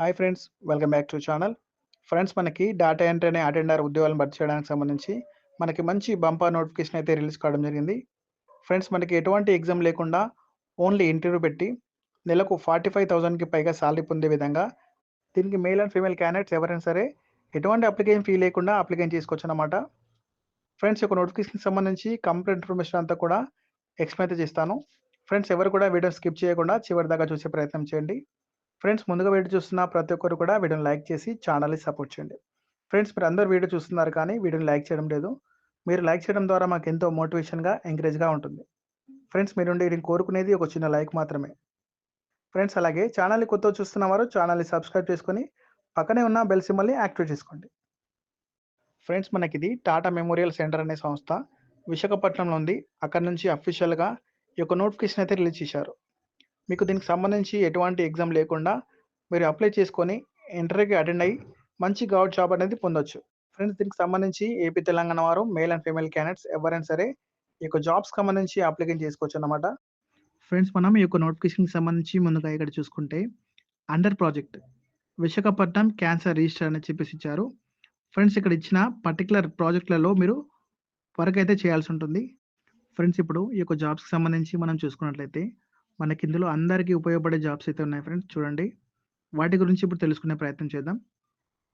Hi friends, welcome back to channel. Friends, మనకి data entry అనే attender ఉద్యోగాలను భర్తీ చేయడానికి సంబంధించి మనకి మంచి బంపర్ నోటిఫికేషన్ అయితే రిలీజ్ కావడం జరిగింది. ఫ్రెండ్స్, మనకి ఎటువంటి ఎగ్జామ్ లేకుండా ఓన్లీ ఇంటర్వ్యూ పెట్టి నెలకు 45,000కి పైగా సాలరీ పొందే విధంగా దీనికి మేల్ అండ్ ఫీమేల్ క్యాండిడేట్స్ ఎవరైనా సరే ఎటువంటి అప్లికేషన్ ఫీ లేకుండా అప్లికేషన్ చేసుకోవచ్చు అన్నమాట. ఫ్రెండ్స్, ఒక నోటిఫికేషన్కి సంబంధించి కంప్లీట్ ఇన్ఫర్మేషన్ అంతా కూడా ఎక్స్ప్లెయిన్ అయితే చేస్తాను. ఫ్రెండ్స్, ఎవరు కూడా వీడియో స్కిప్ చేయకుండా చివరి దాకా చూసే ప్రయత్నం చేయండి. ఫ్రెండ్స్, ముందుగా వీడియో చూస్తున్న ప్రతి ఒక్కరు కూడా వీడియోని లైక్ చేసి ఛానల్ని సపోర్ట్ చేయండి. ఫ్రెండ్స్, మీరు అందరూ వీడియో చూస్తున్నారు కానీ వీడియోని లైక్ చేయడం లేదు. మీరు లైక్ చేయడం ద్వారా మాకు ఎంతో మోటివేషన్గా ఎంకరేజ్గా ఉంటుంది. ఫ్రెండ్స్, మీరు నేను కోరుకునేది ఒక చిన్న లైక్ మాత్రమే. ఫ్రెండ్స్, అలాగే ఛానల్ని కొత్తగా చూస్తున్న వారు ఛానల్ని సబ్స్క్రైబ్ చేసుకొని పక్కనే ఉన్న బెల్ సింబల్ని యాక్టివేట్ చేసుకోండి. ఫ్రెండ్స్, మనకి ఇది టాటా మెమోరియల్ సెంటర్ అనే సంస్థ విశాఖపట్నంలో ఉంది. అక్కడ నుంచి అఫీషియల్గా ఈ యొక్క నోటిఫికేషన్ అయితే రిలీజ్ చేశారు. మీకు దీనికి సంబంధించి ఎటువంటి ఎగ్జామ్ లేకుండా మీరు అప్లై చేసుకొని ఇంటర్వ్యూకి అటెండ్ అయ్యి మంచి గవర్నమెంట్ జాబ్ అనేది పొందొచ్చు. ఫ్రెండ్స్, దీనికి సంబంధించి ఏపీ తెలంగాణ వారు మేల్ అండ్ ఫీమేల్ క్యాండిడేట్స్ ఎవరైనా సరే ఈ యొక్క జాబ్స్ సంబంధించి అప్లికేషన్ చేసుకోవచ్చు అన్నమాట. ఫ్రెండ్స్, మనం ఈ యొక్క నోటిఫికేషన్కి సంబంధించి ముందుగా ఇక్కడ చూసుకుంటే under project Visakhapatnam cancer register అని చెప్పేసి ఇచ్చారు. ఫ్రెండ్స్, ఇక్కడ ఇచ్చిన పర్టికులర్ ప్రాజెక్టులలో మీరు వర్క్ అయితే చేయాల్సి ఉంటుంది. ఫ్రెండ్స్, ఇప్పుడు ఈ యొక్క జాబ్స్కి సంబంధించి మనం చూసుకున్నట్లయితే మనకి ఇందులో అందరికీ ఉపయోగపడే జాబ్స్ అయితే ఉన్నాయి. ఫ్రెండ్స్, చూడండి, వాటి గురించి ఇప్పుడు తెలుసుకునే ప్రయత్నం చేద్దాం.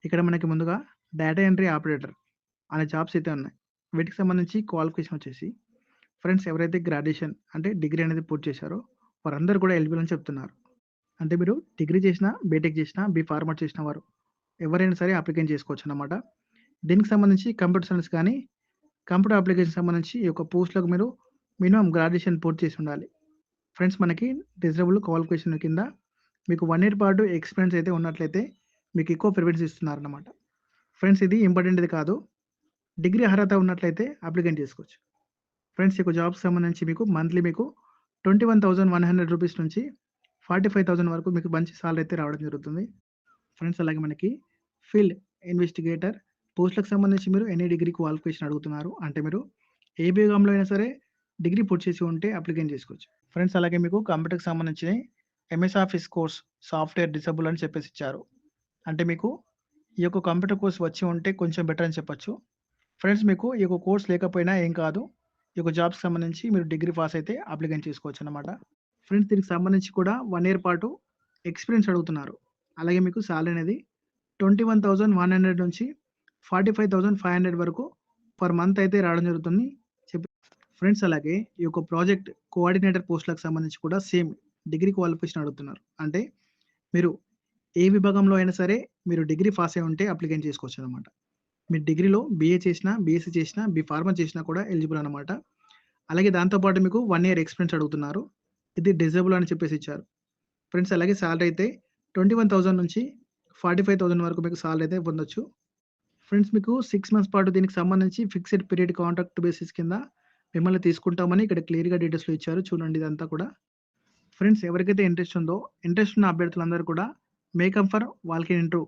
ఇక్కడ మనకి ముందుగా డేటా ఎంట్రీ ఆపరేటర్ అనే జాబ్స్ అయితే ఉన్నాయి. వీటికి సంబంధించి క్వాలిఫికేషన్ వచ్చేసి ఫ్రెండ్స్ ఎవరైతే గ్రాడ్యుయేషన్ అంటే డిగ్రీ అనేది పూర్తి చేశారో వారందరూ కూడా ఎలిజిబుల్ అని చెప్తున్నారు. అంటే మీరు డిగ్రీ చేసినా, బీటెక్ చేసినా, బీ ఫార్మర్ చేసిన వారు ఎవరైనా సరే అప్లికేషన్ చేసుకోవచ్చు అన్నమాట. దీనికి సంబంధించి కంప్యూటర్ సైన్స్ కానీ కంప్యూటర్ అప్లికేషన్ సంబంధించి ఈ యొక్క పోస్టులకు మీరు మినిమం గ్రాడ్యుయేషన్ పూర్తి చేసి ఉండాలి. ఫ్రెండ్స్, మనకి డిజరబుల్ క్వాలిఫికేషన్ కింద మీకు 1 ఇయర్ పాటు ఎక్స్పీరియన్స్ అయితే ఉన్నట్లయితే మీకు ఎక్కువ ప్రిఫరెన్స్ ఇస్తున్నారన్నమాట. ఫ్రెండ్స్, ఇది ఇంపార్టెంట్ది కాదు. డిగ్రీ అర్హత ఉన్నట్లయితే అప్లికేషన్ చేసుకోవచ్చు. ఫ్రెండ్స్, ఈ జాబ్స్ సంబంధించి మీకు మంత్లీ మీకు 21,100 రూపీస్ నుంచి 45,000 వరకు మీకు మంచి సాలరీ అయితే రావడం జరుగుతుంది. ఫ్రెండ్స్, అలాగే మనకి ఫీల్డ్ ఇన్వెస్టిగేటర్ పోస్టులకు సంబంధించి మీరు ఎనీ డిగ్రీ క్వాలిఫికేషన్ అడుగుతున్నారు అంటే మీరు ఏ విభాగంలో అయినా సరే డిగ్రీ పూర్తి చేసి ఉంటే అప్లికేషన్ చేసుకోవచ్చు. ఫ్రెండ్స్, అలాగే మీకు కంప్యూటర్కి సంబంధించి MS office course software disable అని చెప్పేసి ఇచ్చారు. అంటే మీకు ఈ యొక్క కంప్యూటర్ కోర్స్ వచ్చి ఉంటే కొంచెం బెటర్ అని చెప్పొచ్చు. ఫ్రెండ్స్, మీకు ఈ యొక్క కోర్స్ లేకపోయినా ఏం కాదు. ఈ యొక్క జాబ్స్కి సంబంధించి మీరు డిగ్రీ పాస్ అయితే అప్లికేషన్ చేసుకోవచ్చు అన్నమాట. ఫ్రెండ్స్, దీనికి సంబంధించి కూడా 1 ఇయర్ పాటు ఎక్స్పీరియన్స్ అడుగుతున్నారు. అలాగే మీకు సాలరీ అనేది 21,100 నుంచి 45,500 వరకు పర్ మంత్ అయితే రావడం జరుగుతుంది. ఫ్రెండ్స్, అలాగే ఈ యొక్క ప్రాజెక్ట్ కోఆర్డినేటర్ పోస్టులకు సంబంధించి కూడా సేమ్ డిగ్రీ క్వాలిఫికేషన్ అడుగుతున్నారు. అంటే మీరు ఏ విభాగంలో అయినా సరే మీరు డిగ్రీ పాస్ అయి ఉంటే అప్లికేషన్ చేసుకోవచ్చు అనమాట. మీరు డిగ్రీలో బీఏ చేసినా, బీఎస్సీ చేసినా, బీ ఫార్మర్ చేసినా కూడా ఎలిజిబుల్ అనమాట. అలాగే దాంతోపాటు మీకు 1 ఇయర్ ఎక్స్పీరియన్స్ అడుగుతున్నారు. ఇది డిజేబుల్ అని చెప్పేసి ఇచ్చారు. ఫ్రెండ్స్, అలాగే సాలరీ అయితే 21,000 నుంచి 45,000 వరకు మీకు సాలరీ అయితే పొందొచ్చు. ఫ్రెండ్స్, మీకు 6 మంత్స్ పాటు దీనికి సంబంధించి ఫిక్స్డ్ పీరియడ్ కాంట్రాక్ట్ బేసిస్ కింద మిమ్మల్ని తీసుకుంటామని ఇక్కడ క్లియర్గా డీటెయిల్స్లో ఇచ్చారు. చూడండి ఇదంతా కూడా. ఫ్రెండ్స్, ఎవరికైతే ఇంట్రెస్ట్ ఉందో ఇంట్రెస్ట్ ఉన్న అభ్యర్థులందరూ కూడా make up for walk in interview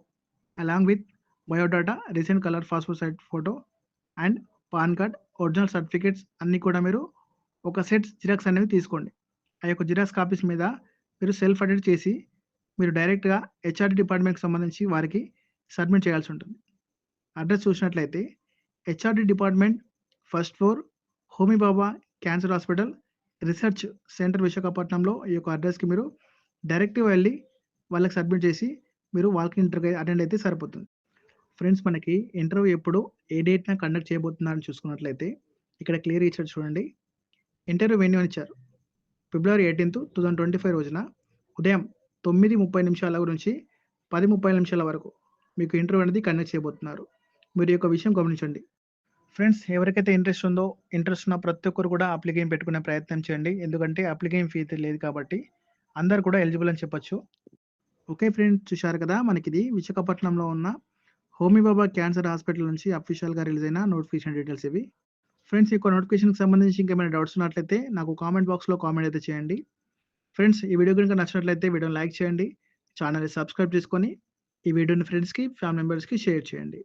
along with biodata, recent colour passport size photo and PAN card, original certificates అన్నీ కూడా మీరు ఒక సెట్ జిరాక్స్ అనేవి తీసుకోండి. ఆ యొక్క జిరాక్స్ కాపీస్ మీద మీరు సెల్ఫ్ అటెండ్ చేసి మీరు డైరెక్ట్గా హెచ్ఆర్డి డిపార్ట్మెంట్కి సంబంధించి వారికి సబ్మిట్ చేయాల్సి ఉంటుంది. అడ్రస్ చూసినట్లయితే HRD department, first floor, Homi Bhabha cancer hospital research centre, విశాఖపట్నంలో ఈ యొక్క అడ్రస్కి మీరు డైరెక్ట్గా వెళ్ళి వాళ్ళకి సబ్మిట్ చేసి మీరు వాళ్ళకి ఇంటర్వ్యూ అటెండ్ అయితే సరిపోతుంది. ఫ్రెండ్స్, మనకి ఇంటర్వ్యూ ఎప్పుడు ఏ డేట్న కండక్ట్ చేయబోతున్నారని చూసుకున్నట్లయితే ఇక్కడ క్లియర్ ఇచ్చారు. చూడండి, ఇంటర్వ్యూ వెన్యూ అని ఇచ్చారు. February 18th, 2025 రోజున ఉదయం 9:30 నుంచి 10:30 వరకు మీకు ఇంటర్వ్యూ అనేది కండక్ట్ చేయబోతున్నారు. మీరు ఈ యొక్క విషయం గమనించండి. ఫ్రెండ్స్, ఎవరికైతే ఇంట్రెస్ట్ ఉందో ఇంట్రెస్ట్ ఉన్న ప్రతి ఒక్కరు కూడా అప్లికేషన్ పెట్టుకునే ప్రయత్నం చేయండి. ఎందుకంటే అప్లికేషన్ ఫీ అయితే లేదు కాబట్టి అందరు కూడా ఎలిజిబుల్ అని చెప్పొచ్చు. ఓకే ఫ్రెండ్స్, చూశారు కదా, మనకి ఇది విశాఖపట్నంలో ఉన్న హోమీ బాబా క్యాన్సర్ హాస్పిటల్ నుంచి అఫీషియల్గా రిలీజ్ అయిన నోటిఫికేషన్ డీటెయిల్స్ ఇవి. ఫ్రెండ్స్, ఈ నోటిఫికేషన్కి సంబంధించి ఇంకేమైనా డౌట్స్ ఉన్నట్లయితే నాకు కామెంట్ బాక్స్లో కామెంట్ అయితే చేయండి. ఫ్రెండ్స్, ఈ వీడియో కనుక నచ్చినట్లయితే వీడియోని లైక్ చేయండి, ఛానల్ని సబ్స్క్రైబ్ చేసుకొని ఈ వీడియోని ఫ్రెండ్స్కి, ఫ్యామిలీ మెంబర్స్కి షేర్ చేయండి.